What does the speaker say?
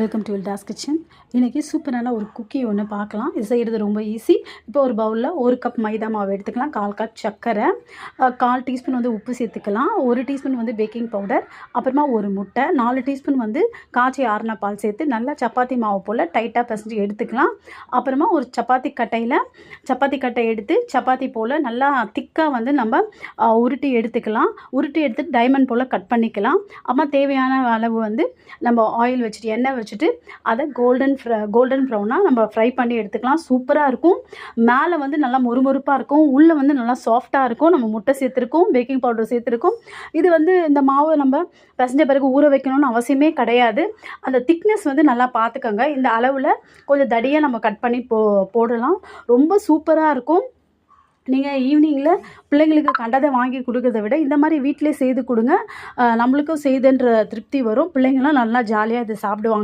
Welcome to வில்டாஸ் kitchen. இன்றைக்கி சூப்பரான ஒரு குக்கி ஒன்று பார்க்கலாம். இது செய்கிறது ரொம்ப ஈஸி. இப்போ ஒரு பவுலில் 1 கப் மைதா மாவு எடுத்துக்கலாம், 1/4 கப் சர்க்கரை, 1/4 டீஸ்பூன் வந்து உப்பு சேர்த்துக்கலாம், 1 டீஸ்பூன் வந்து பேக்கிங் பவுடர், அப்புறமா ஒரு முட்டை, 4 டீஸ்பூன் வந்து காய்ச்சி ஆறின பால் சேர்த்து நல்லா சப்பாத்தி மாவு போல் டைட்டாக பிசைஞ்சு எடுத்துக்கலாம். அப்புறமா ஒரு சப்பாத்தி கட்டை எடுத்து சப்பாத்தி போல் நல்லா திக்காக வந்து நம்ம உருட்டி எடுத்துக்கலாம். உருட்டி எடுத்துட்டு டைமண்ட் போல் கட் பண்ணிக்கலாம். அப்புறமா தேவையான அளவு வந்து நம்ம ஆயில் வச்சுட்டு எண்ணெய் வச்சுட்டு அதை கோல்டன் ப்ரௌனாக நம்ம ஃப்ரை பண்ணி எடுத்துக்கலாம். சூப்பராக இருக்கும். மேலே வந்து நல்லா மொறுமொறுப்பாக இருக்கும், உள்ளே வந்து நல்லா சாஃப்டாக இருக்கும். நம்ம முட்டை சேர்த்துருக்கோம், பேக்கிங் பவுடர் சேர்த்துருக்கோம். இது வந்து இந்த மாவை நம்ம பிசைஞ்ச பிறகு ஊற வைக்கணும்னு அவசியமே கிடையாது. அந்த திக்னஸ் வந்து நல்லா பார்த்துக்கோங்க. இந்த அளவில் கொஞ்சம் தடியாக நம்ம கட் பண்ணி போடலாம். ரொம்ப சூப்பராக இருக்கும். நீங்கள் ஈவினிங்கில் பிள்ளைங்களுக்கு கண்டதை வாங்கி கொடுக்கறத விட இந்த மாதிரி வீட்டிலே செய்து கொடுங்க. நம்மளுக்கும் செய்துன்ற திருப்தி வரும். பிள்ளைங்களாம் நல்லா ஜாலியாக இதை சாப்பிடுவாங்க.